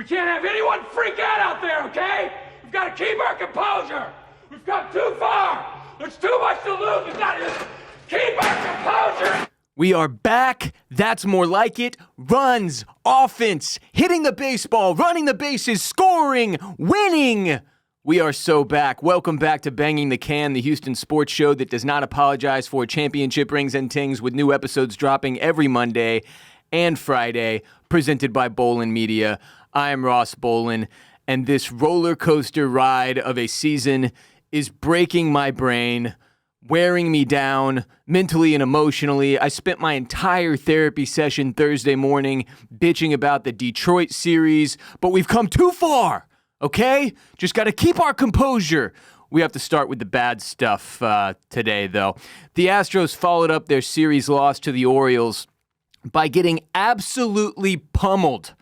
We can't have anyone freak out there, okay? We've got to keep our composure. We've come too far. There's too much to lose. We've got to just keep our composure. We are back. That's more like it. Runs, offense, hitting the baseball, running the bases, scoring, winning. We are so back. Welcome back to Banging the Can, the Houston sports show that does not apologize for championship rings and tings, with new episodes dropping every Monday and Friday, presented by Bolen Media. I am Ross Bolen, and this roller coaster ride of a season is breaking my brain, wearing me down mentally and emotionally. I spent my entire therapy session Thursday morning bitching about the Detroit series, but we've come too far, okay? Just got to keep our composure. We have to start with the bad stuff today, though. The Astros followed up their series loss to the Orioles by getting absolutely pummeled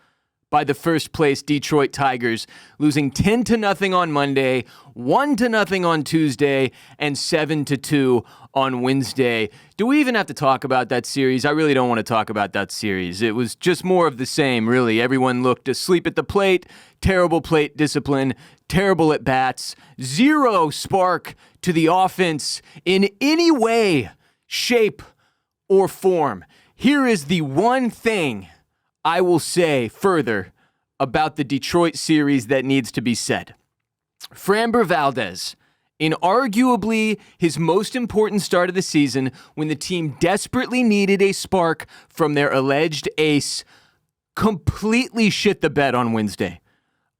by the first-place Detroit Tigers, losing 10-0 on Monday, 1-0 on Tuesday, and 7-2 on Wednesday. Do we even have to talk about that series? I really don't want to talk about that series. It was just more of the same, really. Everyone looked asleep at the plate, terrible plate discipline, terrible at bats, zero spark to the offense in any way, shape, or form. Here is the one thing I will say further about the Detroit series that needs to be said. Framber Valdez, in arguably his most important start of the season, when the team desperately needed a spark from their alleged ace, completely shit the bed on Wednesday.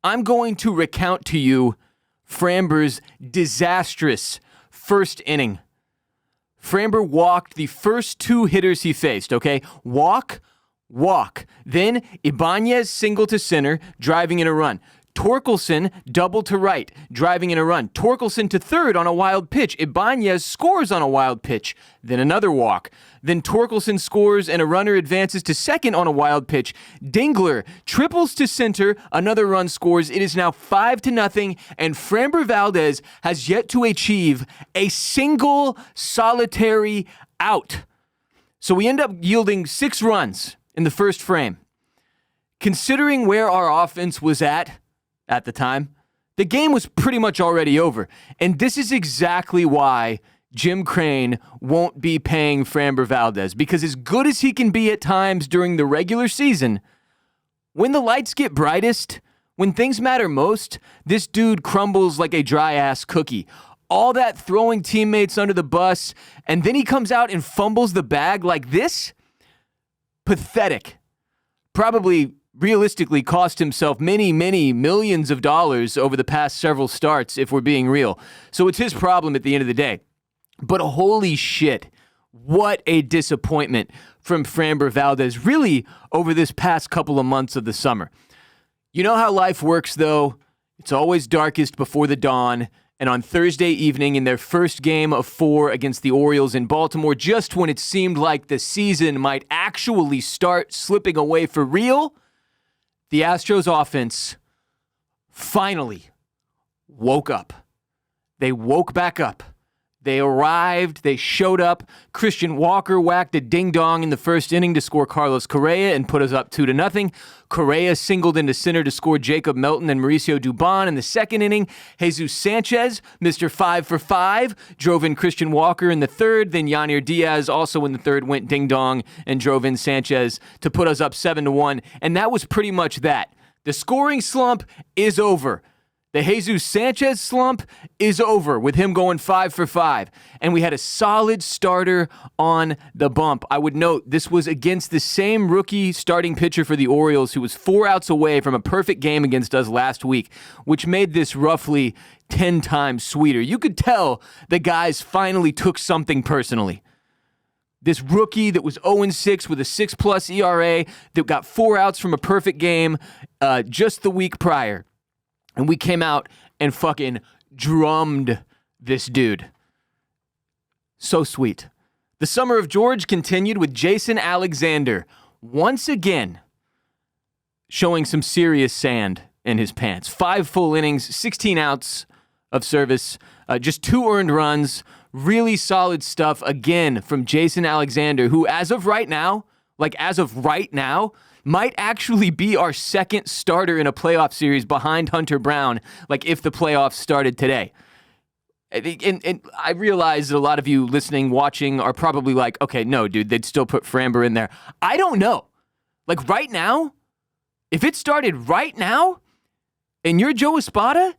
I'm going to recount to you Framber's disastrous first inning. Framber walked the first two hitters he faced, okay? Walk. Then Ibanez single to center, driving in a run. Torkelson double to right, driving in a run. Torkelson to third on a wild pitch. Ibanez scores on a wild pitch. Then another walk. Then Torkelson scores and a runner advances to second on a wild pitch. Dingler triples to center. Another run scores. It is now 5-0, and Framber Valdez has yet to achieve a single solitary out. So we end up yielding 6 runs in the first frame. Considering where our offense was at the time, the game was pretty much already over. And this is exactly why Jim Crane won't be paying Framber Valdez, because as good as he can be at times during the regular season, when the lights get brightest, when things matter most, this dude crumbles like a dry-ass cookie. All that throwing teammates under the bus, and then he comes out and fumbles the bag like this? Pathetic. Probably realistically cost himself many, many millions of dollars over the past several starts, if we're being real. So it's his problem at the end of the day. But holy shit, what a disappointment from Framber Valdez, really over this past couple of months of the summer. You know how life works, though? It's always darkest before the dawn. And on Thursday evening, in their first game of 4 against the Orioles in Baltimore, just when it seemed like the season might actually start slipping away for real, the Astros offense finally woke up. They woke back up. They arrived. They showed up. Christian Walker whacked a ding-dong in the first inning to score Carlos Correa and put us up 2-0. Correa singled into center to score Jacob Melton and Mauricio Dubon in the second inning. Jesus Sanchez, Mr. 5 for 5, drove in Christian Walker in the third. Then Yanir Diaz, also in the third, went ding-dong and drove in Sanchez to put us up 7-1. And that was pretty much that. The scoring slump is over. The Jesus Sanchez slump is over with him going 5 for 5. And we had a solid starter on the bump. I would note this was against the same rookie starting pitcher for the Orioles who was 4 outs away from a perfect game against us last week, which made this roughly 10 times sweeter. You could tell the guys finally took something personally. This rookie that was 0-6 with a 6+ ERA that got 4 outs from a perfect game just the week prior. And we came out and fucking drummed this dude. So sweet. The summer of George continued with Jason Alexander once again showing some serious sand in his pants. 5 full innings, 16 outs of service, just 2 earned runs. Really solid stuff again from Jason Alexander, who as of right now, might actually be our second starter in a playoff series behind Hunter Brown, like if the playoffs started today. And I realize that a lot of you listening, watching are probably like, okay, no, dude, they'd still put Framber in there. I don't know. Like right now, if it started right now and you're Joe Espada,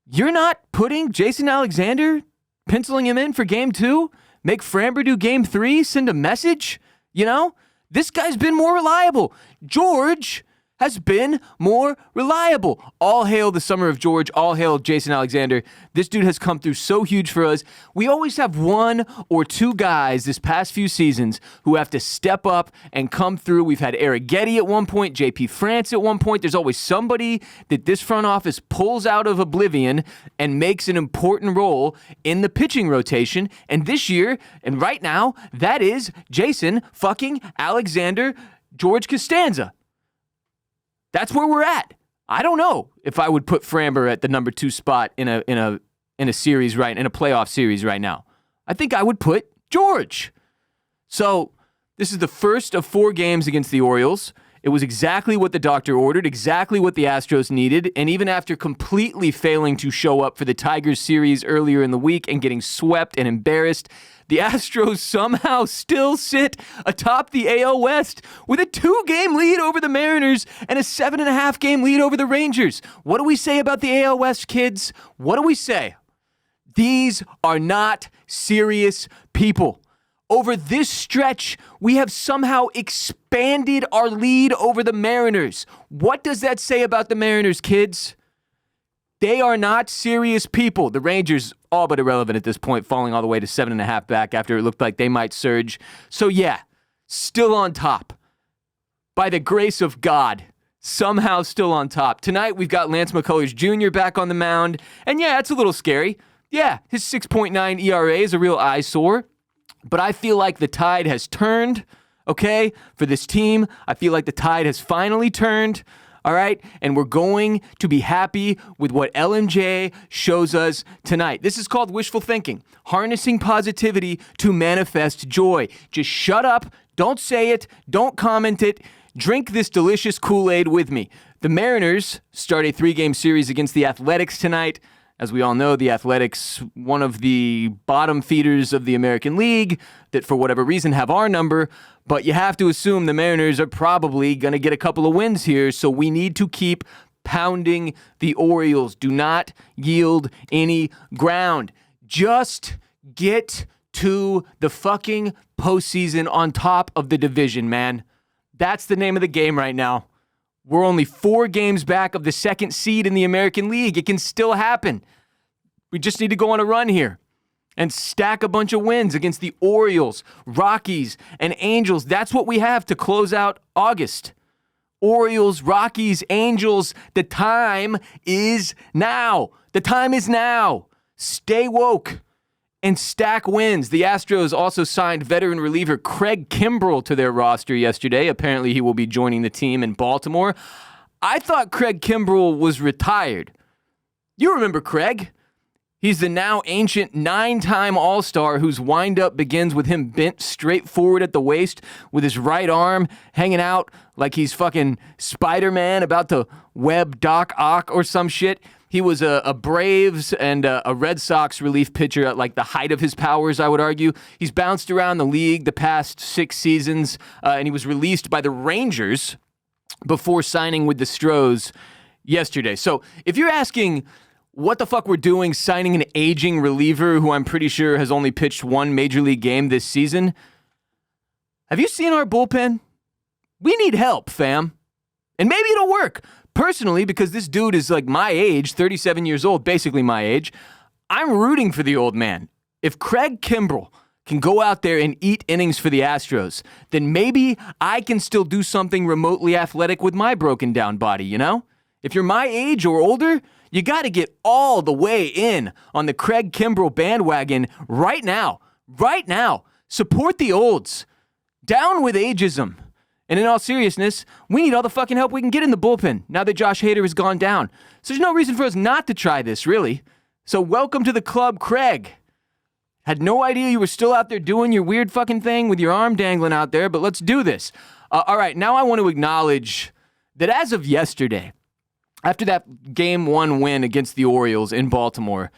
you're not putting Jason Alexander, penciling him in for game 2, make Framber do game 3, send a message, you know? This guy's been more reliable. George has been more reliable. All hail the summer of George. All hail Jason Alexander. This dude has come through so huge for us. We always have one or two guys this past few seasons who have to step up and come through. We've had Eric Getty at one point, JP France at one point. There's always somebody that this front office pulls out of oblivion and makes an important role in the pitching rotation. And this year, and right now, that is Jason fucking Alexander George Costanza. That's where we're at. I don't know if I would put Framber at the number 2 spot in a series right in a playoff series right now. I think I would put George. So this is the first of 4 games against the Orioles. It was exactly what the doctor ordered, exactly what the Astros needed, and even after completely failing to show up for the Tigers series earlier in the week and getting swept and embarrassed, the Astros somehow still sit atop the AL West with a 2-game lead over the Mariners and a 7.5-game lead over the Rangers. What do we say about the AL West, kids? What do we say? These are not serious people. Over this stretch, we have somehow expanded our lead over the Mariners. What does that say about the Mariners, kids? They are not serious people. The Rangers, all but irrelevant at this point, falling all the way to 7.5 back after it looked like they might surge. So yeah, still on top. By the grace of God, somehow still on top. Tonight, we've got Lance McCullers Jr. back on the mound. And yeah, it's a little scary. Yeah, his 6.9 ERA is a real eyesore. But I feel like the tide has turned, okay, for this team. I feel like the tide has finally turned. All right, and we're going to be happy with what LMJ shows us tonight. This is called wishful thinking, harnessing positivity to manifest joy. Just shut up, don't say it, don't comment it, drink this delicious Kool-Aid with me. The Mariners start a 3-game series against the Athletics tonight. As we all know, the Athletics, one of the bottom feeders of the American League that for whatever reason have our number, but you have to assume the Mariners are probably going to get a couple of wins here, so we need to keep pounding the Orioles. Do not yield any ground. Just get to the fucking postseason on top of the division, man. That's the name of the game right now. We're only 4 games back of the 2nd seed in the American League. It can still happen. We just need to go on a run here and stack a bunch of wins against the Orioles, Rockies, and Angels. That's what we have to close out August. Orioles, Rockies, Angels. The time is now. The time is now. Stay woke and stack wins. The Astros also signed veteran reliever Craig Kimbrel to their roster yesterday. Apparently he will be joining the team in Baltimore. I thought Craig Kimbrel was retired. You remember Craig. He's the now ancient 9-time All-Star whose windup begins with him bent straight forward at the waist with his right arm hanging out like he's fucking Spider-Man about to web Doc Ock or some shit. He was a Braves and a Red Sox relief pitcher at like the height of his powers, I would argue. He's bounced around the league the past 6 seasons, and he was released by the Rangers before signing with the Astros yesterday. So if you're asking what the fuck we're doing signing an aging reliever who I'm pretty sure has only pitched 1 major league game this season, have you seen our bullpen? We need help, fam. And maybe it'll work. Personally, because this dude is like my age, 37 years old, basically my age, I'm rooting for the old man. If Craig Kimbrel can go out there and eat innings for the Astros, then maybe I can still do something remotely athletic with my broken down body, you know? If you're my age or older, you got to get all the way in on the Craig Kimbrel bandwagon right now. Right now. Support the olds. Down with ageism. And in all seriousness, we need all the fucking help we can get in the bullpen now that Josh Hader has gone down. So there's no reason for us not to try this, really. So welcome to the club, Craig. Had no idea you were still out there doing your weird fucking thing with your arm dangling out there, but let's do this. All right, now I want to acknowledge that as of yesterday, after that Game 1 win against the Orioles in Baltimore,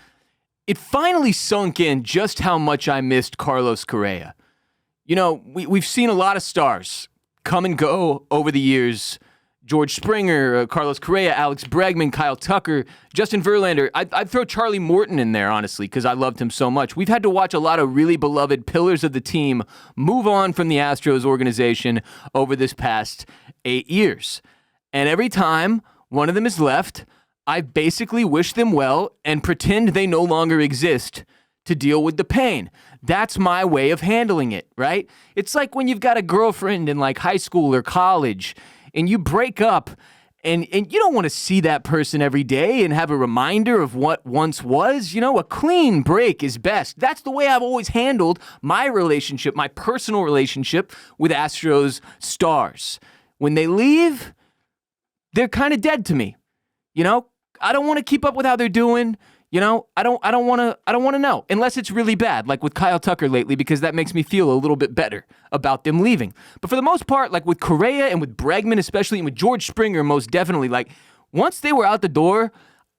it finally sunk in just how much I missed Carlos Correa. You know, we've seen a lot of stars come and go over the years. George Springer, Carlos Correa, Alex Bregman, Kyle Tucker, Justin Verlander. I'd throw Charlie Morton in there, honestly, because I loved him so much. We've had to watch a lot of really beloved pillars of the team move on from the Astros organization over this past 8 years. And every time one of them is left, I basically wish them well and pretend they no longer exist to deal with the pain. That's my way of handling it, right? It's like when you've got a girlfriend in like high school or college and you break up and you don't want to see that person every day and have a reminder of what once was. You know, a clean break is best. That's the way I've always handled my relationship, my personal relationship with Astros stars. When they leave, they're kind of dead to me. You know, I don't want to keep up with how they're doing. You know, I don't want to know unless it's really bad, like with Kyle Tucker lately, because that makes me feel a little bit better about them leaving. But for the most part, like with Correa and with Bregman especially, and with George Springer most definitely, like once they were out the door,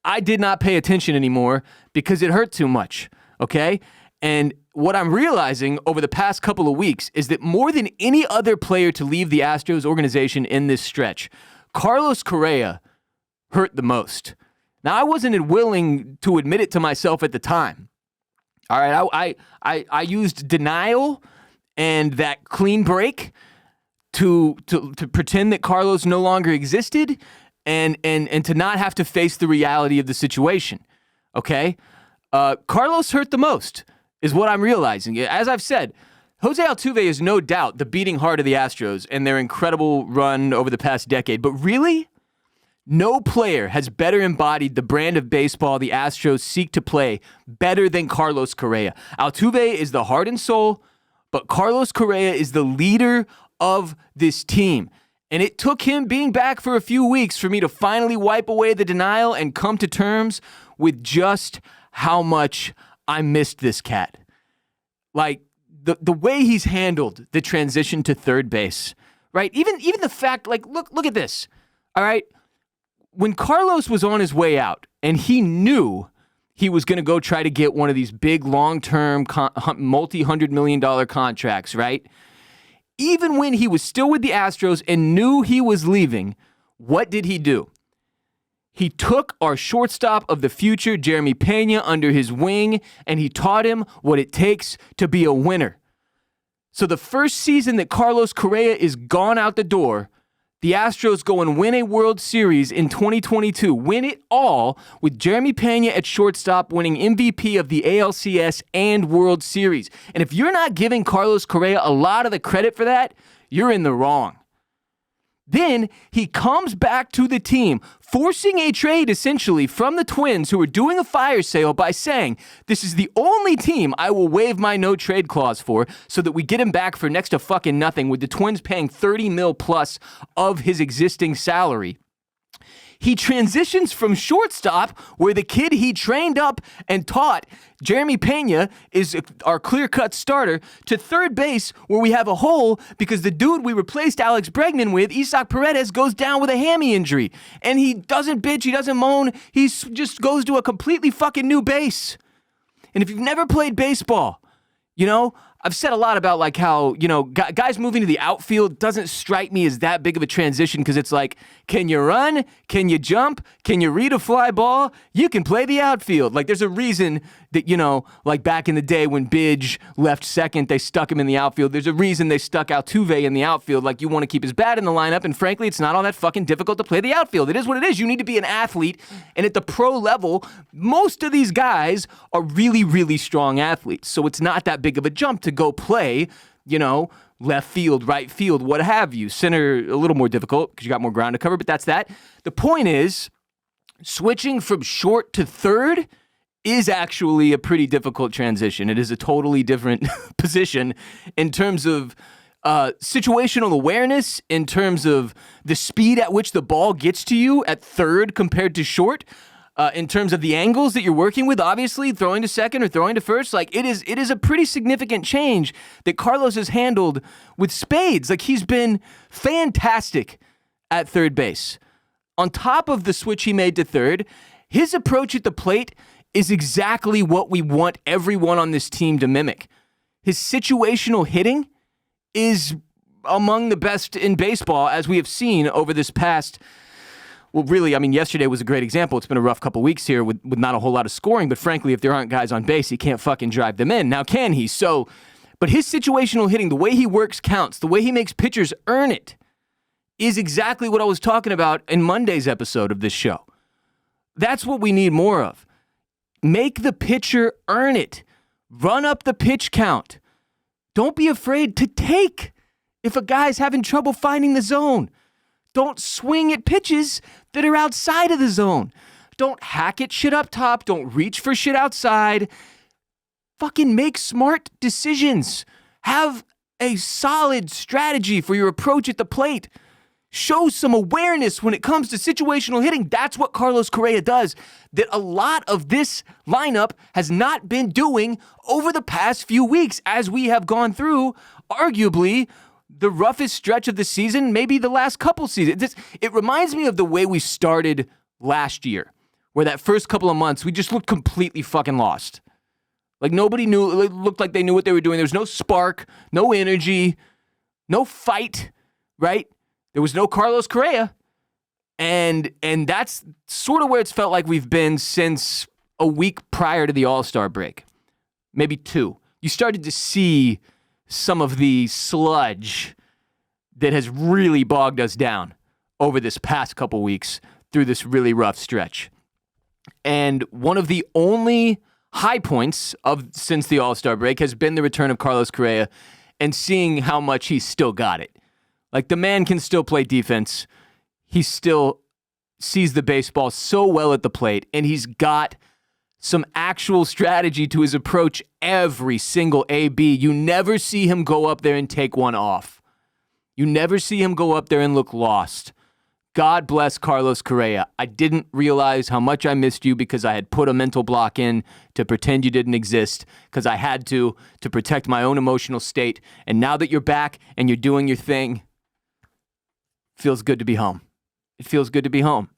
I did not pay attention anymore because it hurt too much, okay? And what I'm realizing over the past couple of weeks is that more than any other player to leave the Astros organization in this stretch, Carlos Correa hurt the most. Now, I wasn't willing to admit it to myself at the time. All right, I used denial and that clean break to pretend that Carlos no longer existed and to not have to face the reality of the situation. Okay, Carlos hurt the most is what I'm realizing. As I've said, Jose Altuve is no doubt the beating heart of the Astros and their incredible run over the past decade. But really, no player has better embodied the brand of baseball the Astros seek to play better than Carlos Correa. Altuve is the heart and soul, but Carlos Correa is the leader of this team. And it took him being back for a few weeks for me to finally wipe away the denial and come to terms with just how much I missed this cat. Like, the way he's handled the transition to third base, right? Even the fact, like, look at this, all right? When Carlos was on his way out and he knew he was going to go try to get one of these big long-term multi-$100 million contracts, right? Even when he was still with the Astros and knew he was leaving, what did he do? He took our shortstop of the future, Jeremy Pena, under his wing, and he taught him what it takes to be a winner. So the first season that Carlos Correa is gone out the door, the Astros go and win a World Series in 2022. Win it all with Jeremy Pena at shortstop, winning MVP of the ALCS and World Series. And if you're not giving Carlos Correa a lot of the credit for that, you're in the wrong. Then he comes back to the team, forcing a trade essentially from the Twins, who are doing a fire sale, by saying, this is the only team I will waive my no trade clause for so that we get him back for next to fucking nothing, with the Twins paying $30 million plus of his existing salary. He transitions from shortstop, where the kid he trained up and taught, Jeremy Pena, is our clear-cut starter, to third base, where we have a hole because the dude we replaced Alex Bregman with, Isaac Paredes, goes down with a hammy injury. And he doesn't bitch, he doesn't moan, he just goes to a completely fucking new base. And if you've never played baseball, you know, I've said a lot about like how, you know, guys moving to the outfield doesn't strike me as that big of a transition, because it's like, can you run? Can you jump? Can you read a fly ball? You can play the outfield. Like, there's a reason that, you know, like back in the day when Bidge left second, they stuck him in the outfield. There's a reason they stuck Altuve in the outfield. Like, you want to keep his bat in the lineup, and frankly, it's not all that fucking difficult to play the outfield. It is what it is. You need to be an athlete, and at the pro level, most of these guys are really, really strong athletes. So it's not that big of a jump to go play, you know, left field, right field, what have you. Center, a little more difficult because you got more ground to cover, but that's that. The point is, switching from short to third is actually a pretty difficult transition. It is a totally different position in terms of situational awareness, in terms of the speed at which the ball gets to you at third compared to short. in terms of the angles that you're working with, obviously, throwing to second or throwing to first. Like, it is a pretty significant change that Carlos has handled with spades. Like, he's been fantastic at third base. On top of the switch he made to third, his approach at the plate is exactly what we want everyone on this team to mimic. His situational hitting is among the best in baseball, as we have seen over this past. Well, really, I mean, yesterday was a great example. It's been a rough couple weeks here with not a whole lot of scoring, but frankly, if there aren't guys on base, he can't fucking drive them in. Now, can he? But his situational hitting, the way he works counts, the way he makes pitchers earn it, is exactly what I was talking about in Monday's episode of this show. That's what we need more of. Make the pitcher earn it. Run up the pitch count. Don't be afraid to take if a guy's having trouble finding the zone. Don't swing at pitches that are outside of the zone. Don't hack at shit up top. Don't reach for shit outside. Fucking make smart decisions. Have a solid strategy for your approach at the plate. Show some awareness when it comes to situational hitting. That's what Carlos Correa does, that a lot of this lineup has not been doing over the past few weeks as we have gone through, arguably, the roughest stretch of the season, maybe the last couple seasons. It reminds me of the way we started last year, where that first couple of months, we just looked completely fucking lost. Like, nobody knew, it looked like they knew what they were doing. There was no spark, no energy, no fight, right? There was no Carlos Correa, and that's sort of where it's felt like we've been since a week prior to the All-Star break. Maybe two. You started to see some of the sludge that has really bogged us down over this past couple weeks through this really rough stretch. And one of the only high points since the All-Star break has been the return of Carlos Correa and seeing how much he's still got it. Like, the man can still play defense. He still sees the baseball so well at the plate, and he's got some actual strategy to his approach every single AB. You never see him go up there and take one off. You never see him go up there and look lost. God bless Carlos Correa. I didn't realize how much I missed you because I had put a mental block in to pretend you didn't exist because I had to protect my own emotional state. And now that you're back and you're doing your thing, feels good to be home. It feels good to be home.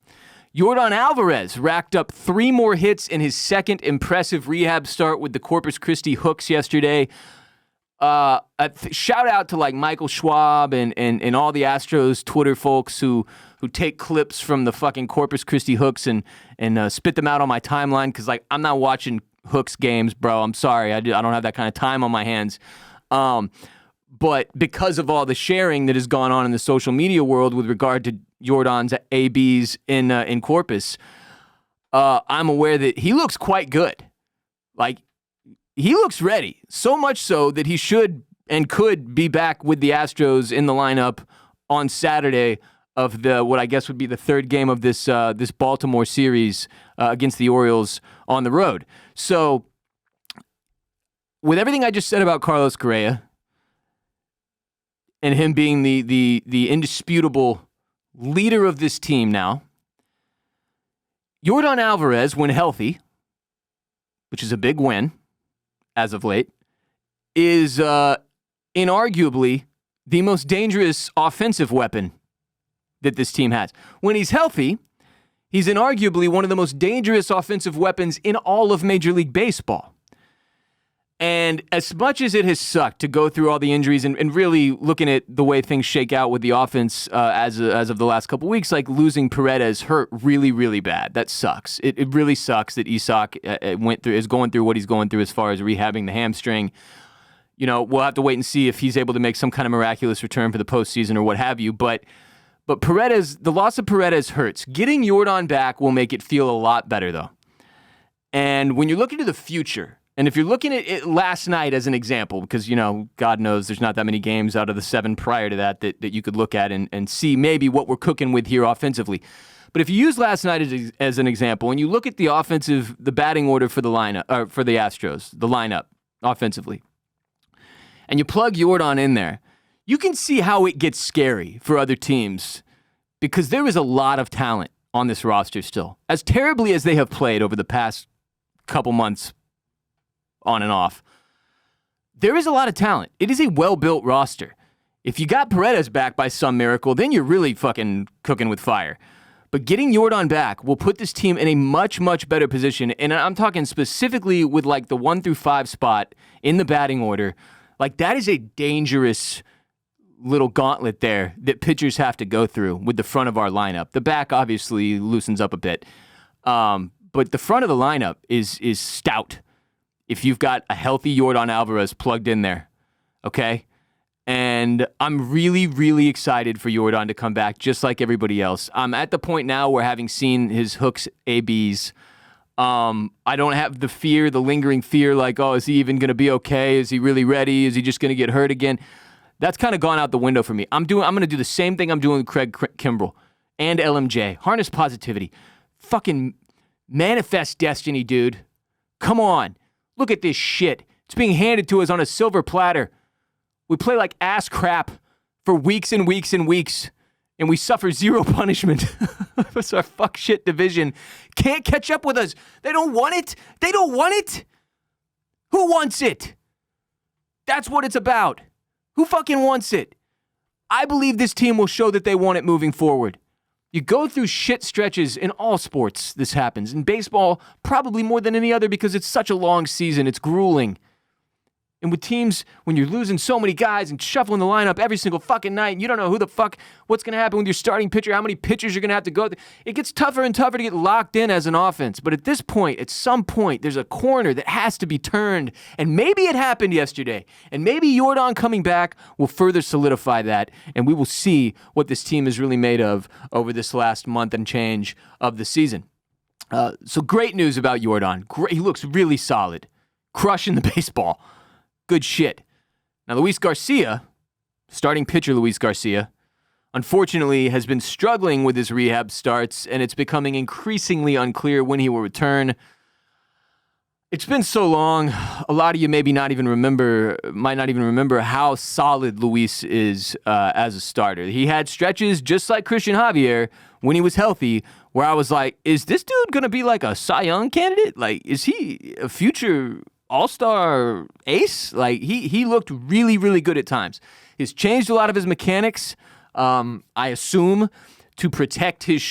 Yordan Alvarez racked up 3 more hits in his second impressive rehab start with the Corpus Christi Hooks yesterday. Shout out to like Michael Schwab and all the Astros Twitter folks who take clips from the fucking Corpus Christi Hooks and spit them out on my timeline because like I'm not watching Hooks games, bro. I'm sorry. I don't have that kind of time on my hands. But because of all the sharing that has gone on in the social media world with regard to Yordan's ABs in Corpus, I'm aware that he looks quite good. Like, he looks ready. So much so that he should and could be back with the Astros in the lineup on Saturday of what I guess would be the third game of this Baltimore series against the Orioles on the road. So, with everything I just said about Carlos Correa, and him being the indisputable leader of this team now, Yordan Alvarez, when healthy, which is a big win as of late, is inarguably the most dangerous offensive weapon that this team has. When he's healthy, he's inarguably one of the most dangerous offensive weapons in all of Major League Baseball. And as much as it has sucked to go through all the injuries and really looking at the way things shake out with the offense as of the last couple weeks, like losing Paredes hurt really, really bad. That sucks. It really sucks that Isak is going through what he's going through as far as rehabbing the hamstring. You know, we'll have to wait and see if he's able to make some kind of miraculous return for the postseason or what have you. But Paredes, the loss of Paredes hurts. Getting Yordan back will make it feel a lot better, though. And when you're looking to the future, and if you're looking at it last night as an example, because, you know, God knows there's not that many games out of the 7 prior to that you could look at and see maybe what we're cooking with here offensively. But if you use last night as an example, and you look at the batting order for the lineup, or for the Astros, the lineup offensively, and you plug Yordan in there, you can see how it gets scary for other teams because there is a lot of talent on this roster still. As terribly as they have played over the past couple months on and off, there is a lot of talent. It is a well-built roster. If you got Paredes back by some miracle, then you're really fucking cooking with fire. But getting Yordan back will put this team in a much, much better position. And I'm talking specifically with like the 1 through 5 spot in the batting order. Like that is a dangerous little gauntlet there that pitchers have to go through with the front of our lineup. The back obviously loosens up a bit. But the front of the lineup is stout if you've got a healthy Yordon Alvarez plugged in there. Okay? And I'm really, really excited for Yordan to come back, just like everybody else. I'm at the point now where, having seen his hooks ABs, I don't have the lingering fear, like, oh, is he even going to be okay? Is he really ready? Is he just going to get hurt again? That's kind of gone out the window for me. I'm going to do the same thing I'm doing with Craig Kimbrel and LMJ. Harness positivity. Fucking manifest destiny, dude. Come on. Look at this shit. It's being handed to us on a silver platter. We play like ass crap for weeks and weeks and weeks, and we suffer zero punishment. It's our fuck shit division. Can't catch up with us. They don't want it. They don't want it. Who wants it? That's what it's about. Who fucking wants it? I believe this team will show that they want it moving forward. You go through shit stretches in all sports. This happens. In baseball, probably more than any other because it's such a long season. It's grueling. And with teams, when you're losing so many guys and shuffling the lineup every single fucking night, and you don't know what's going to happen with your starting pitcher, how many pitchers you're going to have to go through, it gets tougher and tougher to get locked in as an offense. But at this point, at some point, there's a corner that has to be turned. And maybe it happened yesterday. And maybe Yordan coming back will further solidify that. And we will see what this team is really made of over this last month and change of the season. So great news about Yordan. Great. He looks really solid. Crushing the baseball. Good shit. Now, Luis Garcia, starting pitcher Luis Garcia, unfortunately has been struggling with his rehab starts, and it's becoming increasingly unclear when he will return. It's been so long, a lot of you might not even remember how solid Luis is as a starter. He had stretches just like Christian Javier when he was healthy, where I was like, is this dude going to be like a Cy Young candidate? Like, is he a future all-star ace? Like, he looked really, really good at times. He's changed a lot of his mechanics, I assume, to protect his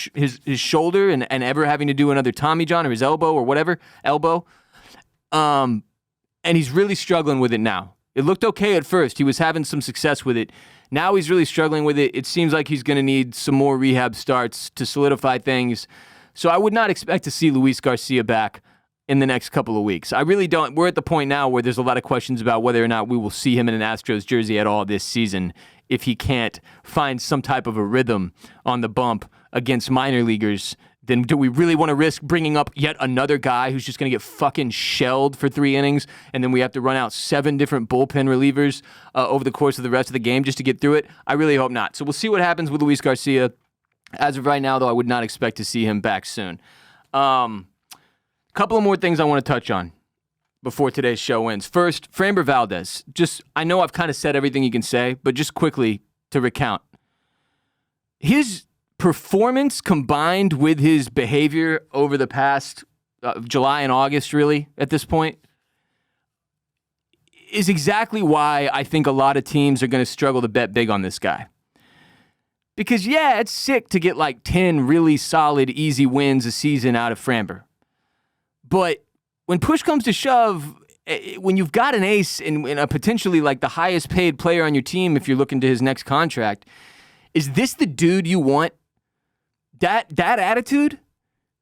shoulder and ever having to do another Tommy John or his elbow or whatever, and he's really struggling with it now. It looked okay at first. He was having some success with it. Now he's really struggling with it. It seems like he's going to need some more rehab starts to solidify things. So I would not expect to see Luis Garcia back in the next couple of weeks. I really don't. We're at the point now where there's a lot of questions about whether or not we will see him in an Astros jersey at all this season if he can't find some type of a rhythm on the bump against minor leaguers. Then do we really want to risk bringing up yet another guy who's just going to get fucking shelled for 3 innings, and then we have to run out 7 different bullpen relievers over the course of the rest of the game just to get through it? I really hope not. So we'll see what happens with Luis Garcia. As of right now, though, I would not expect to see him back soon. Couple of more things I want to touch on before today's show ends. First, Framber Valdez. I know I've kind of said everything you can say, but just quickly to recount. His performance combined with his behavior over the past July and August, really, at this point, is exactly why I think a lot of teams are going to struggle to bet big on this guy. Because, yeah, it's sick to get like 10 really solid, easy wins a season out of Framber. But when push comes to shove, when you've got an ace and a potentially like the highest paid player on your team, if you're looking to his next contract, is this the dude you want? That attitude?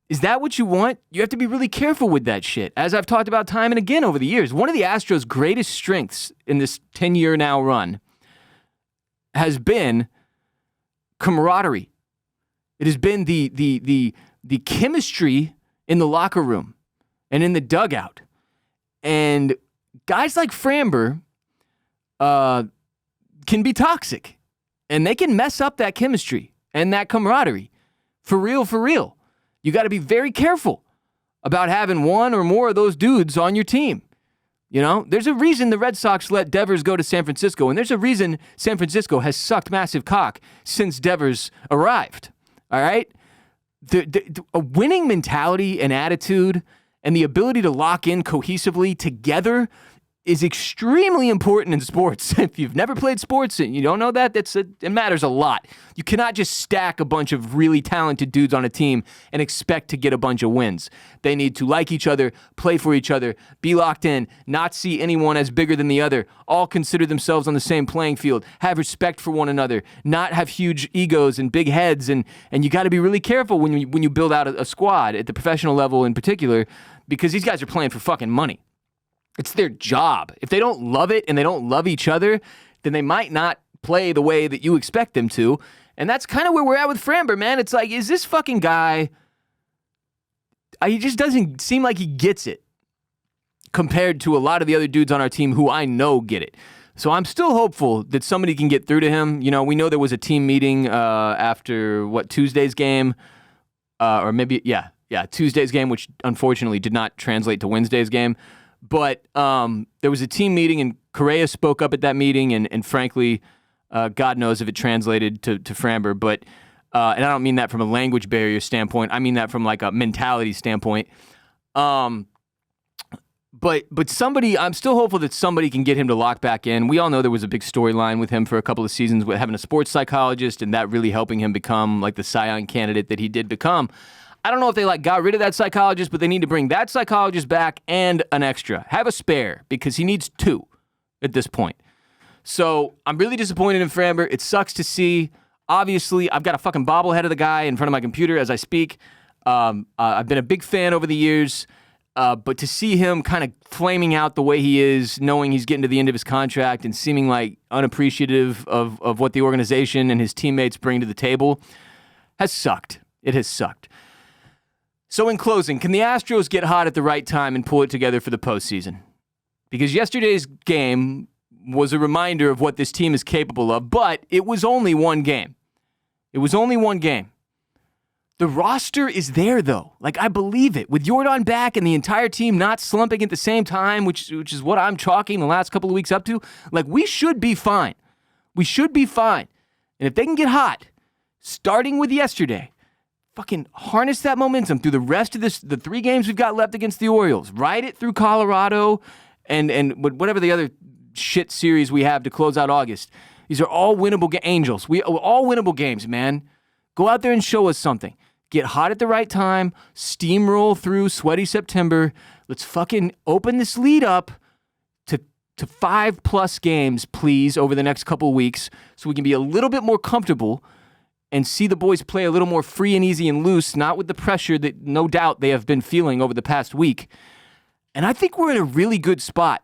Is that what you want? You have to be really careful with that shit. As I've talked about time and again over the years, one of the Astros' greatest strengths in this 10-year now run has been camaraderie. It has been the chemistry in the locker room and in the dugout. And guys like Framber can be toxic. And they can mess up that chemistry and that camaraderie. For real. You got to be very careful about having one or more of those dudes on your team. You know, there's a reason the Red Sox let Devers go to San Francisco, and there's a reason San Francisco has sucked massive cock since Devers arrived. All right? a winning mentality and attitude and the ability to lock in cohesively together is extremely important in sports. If you've never played sports and you don't know that, it matters a lot. You cannot just stack a bunch of really talented dudes on a team and expect to get a bunch of wins. They need to like each other, play for each other, be locked in, not see anyone as bigger than the other, all consider themselves on the same playing field, have respect for one another, not have huge egos and big heads, and you got to be really careful when you build out a squad at the professional level in particular, because these guys are playing for fucking money. It's their job. If they don't love it and they don't love each other, then they might not play the way that you expect them to. And that's kind of where we're at with Framber, man. It's like, is this fucking guy, he just doesn't seem like he gets it compared to a lot of the other dudes on our team who I know get it. So I'm still hopeful that somebody can get through to him. You know, we know there was a team meeting after, Tuesday's game? Or maybe, Tuesday's game, which unfortunately did not translate to Wednesday's game. But there was a team meeting, and Correa spoke up at that meeting, and frankly, God knows if it translated to Framber. But and I don't mean that from a language barrier standpoint. I mean that from like a mentality standpoint. But somebody, I'm still hopeful that somebody can get him to lock back in. We all know there was a big storyline with him for a couple of seasons with having a sports psychologist and that really helping him become like the Cy Young candidate that he did become. I don't know if they got rid of that psychologist, but they need to bring that psychologist back and an extra. Have a spare, because he needs two at this point. So I'm really disappointed in Framber. It sucks to see. Obviously, I've got a fucking bobblehead of the guy in front of my computer as I speak. I've been a big fan over the years, but to see him kind of flaming out the way he is, knowing he's getting to the end of his contract and seeming like unappreciative of what the organization and his teammates bring to the table has sucked. It has sucked. So in closing, can the Astros get hot at the right time and pull it together for the postseason? Because yesterday's game was a reminder of what this team is capable of, but it was only one game. It was only one game. The roster is there, though. Like, I believe it. With Yordan back and the entire team not slumping at the same time, which is what I'm chalking the last couple of weeks up to, like, we should be fine. We should be fine. And if they can get hot, starting with yesterday, fucking harness that momentum through the rest of the 3 games we've got left against the Orioles. Ride it through Colorado and whatever the other shit series we have to close out August. These are all winnable Angels. All winnable games, man. Go out there and show us something. Get hot at the right time. Steamroll through sweaty September. Let's fucking open this lead up to 5+ games, please, over the next couple of weeks so we can be a little bit more comfortable and see the boys play a little more free and easy and loose, not with the pressure that no doubt they have been feeling over the past week. And I think we're in a really good spot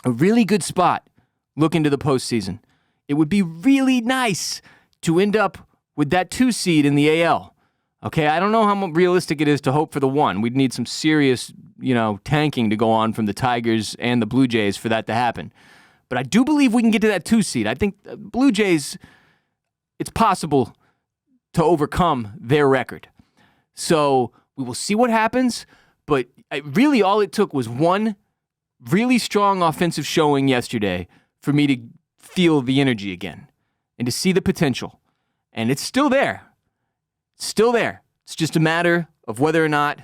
looking to the postseason. It would be really nice to end up with that 2 seed in the AL. Okay, I don't know how realistic it is to hope for the 1. We'd need some serious, tanking to go on from the Tigers and the Blue Jays for that to happen. But I do believe we can get to that 2 seed. I think Blue Jays, it's possible to overcome their record. So we will see what happens, but really all it took was one really strong offensive showing yesterday for me to feel the energy again and to see the potential. And it's still there. It's still there. It's just a matter of whether or not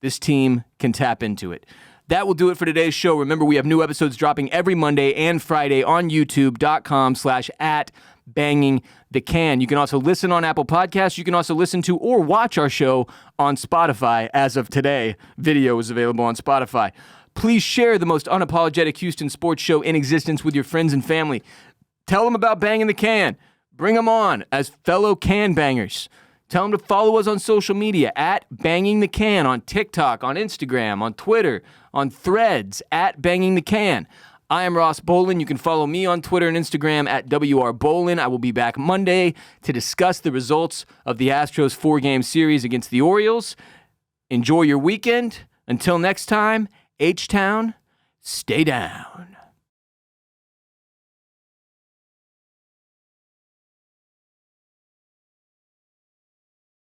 this team can tap into it. That will do it for today's show. Remember, we have new episodes dropping every Monday and Friday on youtube.com/@bangingthecan. You can also listen on Apple Podcasts. You can also listen to or watch our show on Spotify. As of today, video is available on Spotify. Please share the most unapologetic Houston sports show in existence with your friends and family. Tell them about Banging the Can. Bring them on as fellow can bangers. Tell them to follow us on social media @BangingTheCan on TikTok, on Instagram, on Twitter, on Threads @BangingTheCan. I am Ross Bolen. You can follow me on Twitter and Instagram @WRBolen. I will be back Monday to discuss the results of the Astros 4-game series against the Orioles. Enjoy your weekend. Until next time, H-Town, stay down.